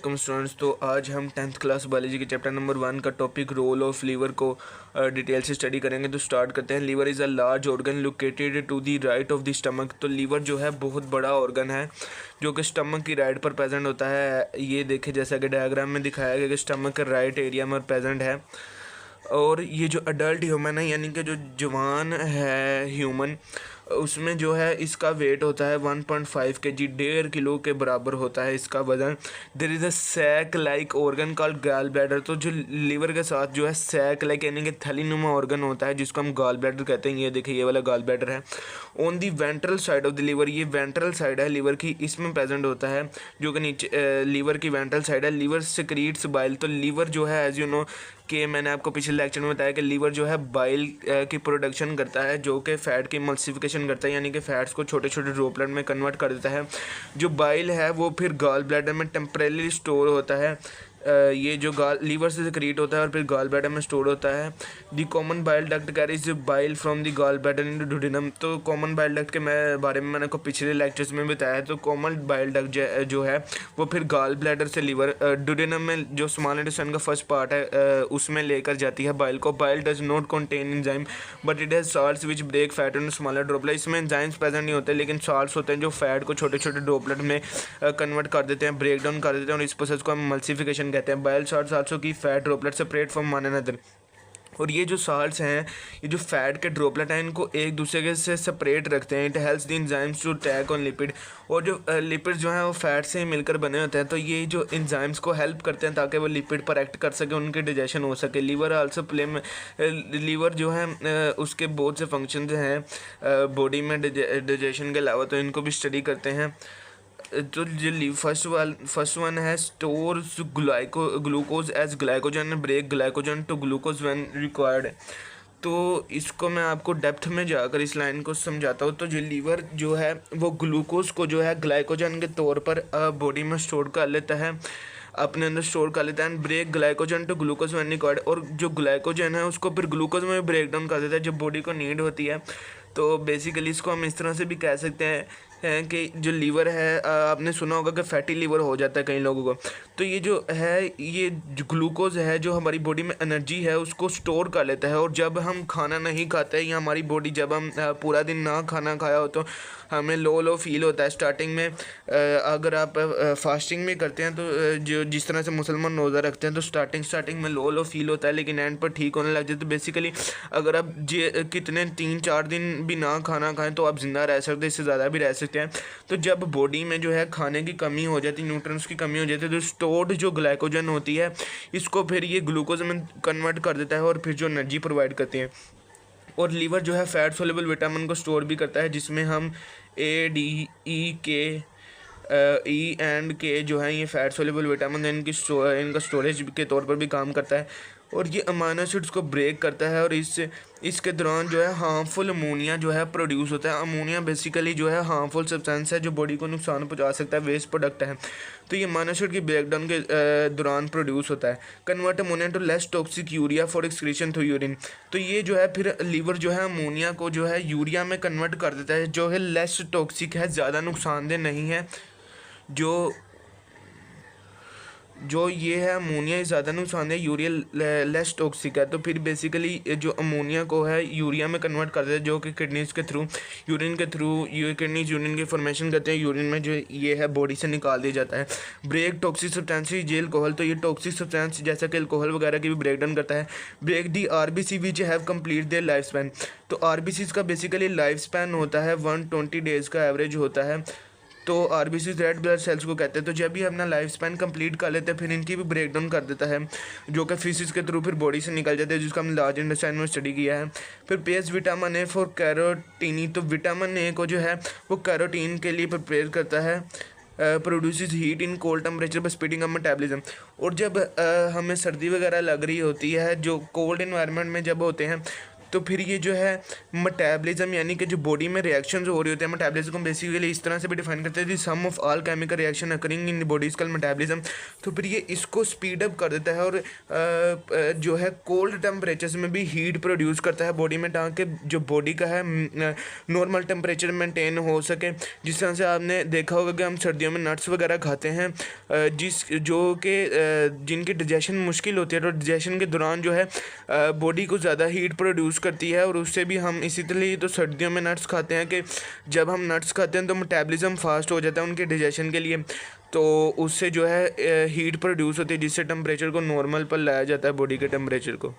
Welcome students. तो आज हम 10th क्लास बायोलॉजी के चैप्टर नंबर 1 का टॉपिक रोल ऑफ लीवर को डिटेल से स्टडी करेंगे। तो स्टार्ट करते हैं। Liver is a large organ located to the right of the stomach. तो लीवर जो है बहुत बड़ा ऑर्गन है जो कि स्टमक की राइट पर प्रेजेंट होता है। ये देखिए जैसा कि डायग्राम में दिखाया गया कि स्टमक के राइट एरिया में प्रेजेंट है। और ये जो अडल्ट ह्यूमन है यानी कि जो जवान है ह्यूमन, उसमें जो है इसका वेट होता है 1.5 kg, 1.5 किलो के बराबर होता है इसका वज़न। There is a sac like organ called gall bladder. तो जो लीवर के साथ जो है सैक लाइक यानी कि थैलीनुमा ऑर्गन होता है जिसको हम गॉल ब्लैडर कहते हैं। ये देखिए ये वाला गॉल ब्लैडर है on the ventral side of the liver. ये वेंट्रल साइड है लीवर की, इसमें प्रेजेंट होता है जो कि नीचे लीवर की वेंट्रल साइड है। Liver secretes bile. तो लीवर जो है एज यू नो कि मैंने आपको पिछले लेक्चर में बताया कि लीवर जो है बाइल की प्रोडक्शन करता है जो कि फैट की मल्सिफिकेशन करता है यानी कि फैट्स को छोटे छोटे ड्रॉपलेट में कन्वर्ट कर देता है। जो बाइल है वो फिर गॉल ब्लैडर में टेम्परेली स्टोर होता है। ये जो लीवर से क्रिएट होता है और फिर गॉल ब्लैडर में स्टोर होता है। The common bile duct carries bile from the gall bladder into duodenum. तो कॉमन बाइल डक्ट के बारे में मैंने को पिछले लेक्चर्स में बताया है। तो कॉमन बाइल डक्ट जो है वो फिर गॉल ब्लैडर से लीवर डुडेनम में जो स्मॉल इंटेस्टाइन का फर्स्ट पार्ट है उसमें लेकर जाती है बाइल को। Bile does not contain enzyme but it has salts which break fat in smaller droplet. इसमें एंजाइम्स प्रेजेंट नहीं होते लेकिन साल्ट्स होते हैं जो फैट को छोटे छोटे ड्रॉपलेट में कन्वर्ट कर देते हैं, ब्रेक डाउन कर देते हैं और इस प्रोसेस को हम मल्सिफिकेशन कहते हैं। बाइल साल्ट्स आल्सो की fat droplet separate from one another. और ये जो साल्ट्स हैं, ये जो फैट के ड्रॉपलेट हैं, इनको एक दूसरे के से सेपरेट रखते हैं। It helps the enzymes to tag on lipid. और जो लिपिड जो हैं वो फैट से ही मिलकर बने होते हैं। तो ये जो एंजाइम्स को हेल्प करते हैं ताकि वो लिपिड पर एक्ट कर सके, उनके डाइजेशन हो सके। लीवर आल्सो प्ले में लीवर जो है उसके बहुत से फंक्शन हैं बॉडी में डाइजेशन के अलावा, तो इनको भी स्टडी करते हैं। तो जो फर्स्ट वन है store glucose as glycogen, break glycogen to glucose when required. तो इसको मैं आपको डेप्थ में जाकर इस लाइन को समझाता हूँ। तो जो लीवर जो है वो ग्लूकोज को जो है ग्लाइकोजन के तौर पर बॉडी में स्टोर कर लेता है, अपने अंदर स्टोर कर लेता है। Break glycogen to glucose when required. और जो ग्लाइकोजन है उसको फिर ग्लूकोज में ब्रेक डाउन कर देता है जब बॉडी को नीड होती है। तो बेसिकली इसको हम इस तरह से भी कह सकते हैं कि जो लीवर है आपने सुना होगा कि फैटी लीवर हो जाता है कई लोगों को। तो ये जो है ये जो ग्लूकोज है जो हमारी बॉडी में एनर्जी है उसको स्टोर कर लेता है। और जब हम खाना नहीं खाते या हमारी बॉडी जब हम पूरा दिन ना खाना खाया हो तो हमें लो फील होता है स्टार्टिंग में। अगर आप फास्टिंग में करते हैं तो जो जिस तरह से मुसलमान रोज़ा रखते हैं तो स्टार्टिंग में लो फील होता है लेकिन एंड पर ठीक होने लग जाए। तो बेसिकली अगर आप कितने 3-4 दिन भी ना खाना खाएं तो आप ज़िंदा रह सकते हैं, इससे ज़्यादा भी रह सकते हैं। तो जब बॉडी में जो है खाने की कमी हो जाती है, न्यूट्रिएंट्स की कमी हो जाती है, तो स्टोर्ड जो ग्लाइकोजन होती है इसको फिर ये ग्लूकोज में कन्वर्ट कर देता है और फिर जो एनर्जी प्रोवाइड करती है। और लीवर जो है फैट सोल्युबल विटामिन को स्टोर भी करता है जिसमें हम ए डी ई के ई एंड के जो है ये फैट सोल्युबल विटामिन इनका स्टोरेज के तौर पर भी काम करता है। और ये अमाइनो एसिड्स को ब्रेक करता है और इसके दौरान जो है हार्मफुल अमोनिया जो है प्रोड्यूस होता है। अमोनिया बेसिकली जो है हार्मफुल सब्सटेंस है जो बॉडी को नुकसान पहुंचा सकता है, वेस्ट प्रोडक्ट है। तो ये अमाइनो एसिड की ब्रेकडाउन के दौरान प्रोड्यूस होता है। Convert ammonia to less toxic urea for excretion through urine. तो ये जो है फिर लीवर जो है अमोनिया को जो है यूरिया में कन्वर्ट कर देता है जो है लेस टॉक्सिक है, ज़्यादा नुकसानदेह नहीं है। जो ये है अमोनिया ज़्यादा नुकसानदेह, यूरिया लेस टॉक्सिक है। तो फिर बेसिकली जो अमोनिया को है यूरिया में कन्वर्ट कर देता है जो कि किडनीज़ के थ्रू यूरिन के थ्रू किडनीज यूरिन की फॉर्मेशन करते हैं, यूरिन में जो ये है बॉडी से निकाल दिया जाता है। ब्रेक टॉक्सिक सब्सटेंस जे अल्कोहल। तो ये टॉक्सिक सब्सटेंस जैसा कि अल्कोहल वगैरह की भी ब्रेक डाउन करता है। Break the RBC which have complete their life span. तो आरबीसी का बेसिकली लाइफ स्पैन होता है 120 डेज़ का एवरेज होता है। तो आरबीसी रेड ब्लड सेल्स को कहते हैं। तो जब भी अपना लाइफ स्पैन कंप्लीट कर लेते हैं फिर इनकी भी ब्रेक डाउन कर देता है जो कि फिसिस के थ्रू फिर बॉडी से निकल जाते हैं जिसका हम लार्ज इंटेस्टाइन में स्टडी किया है। फिर पेस विटामिन ए फॉर कैरोटीनी। तो विटामिन ए को जो है वो कैरोटीन के लिए प्रिपेयर करता है, produces heat in cold temperature पर स्पीडिंग अप मेटाबॉलिज्म। और जब हमें सर्दी वगैरह लग रही होती है जो कोल्ड इन्वायरमेंट में जब होते हैं तो फिर ये जो है मेटाबॉलिज्म यानी कि जो बॉडी में रिएक्शंस हो रही होते हैं, मेटाबॉलिज्म को बेसिकली इस तरह से भी डिफाइन करते हैं कि sum of all chemical reaction occurring in body is called metabolism. तो फिर ये इसको स्पीड अप कर देता है और जो है कोल्ड टेम्परेचर्स में भी हीट प्रोड्यूस करता है बॉडी में, ताकि जो बॉडी का है नॉर्मल टेम्परेचर मेंटेन हो सके। जिस तरह से आपने देखा होगा कि हम सर्दियों में नट्स वगैरह खाते हैं जिनकी डाइजेशन मुश्किल होती है, तो डाइजेशन के दौरान जो है बॉडी को ज़्यादा हीट प्रोड्यूस करती है, और उससे भी हम इसीलिए तो सर्दियों में नट्स खाते हैं कि जब हम नट्स खाते हैं तो मेटाबॉलिज्म फास्ट हो जाता है उनके डाइजेशन के लिए, तो उससे जो है हीट प्रोड्यूस होती है जिससे टेम्परेचर को नॉर्मल पर लाया जाता है बॉडी के टेम्परेचर को।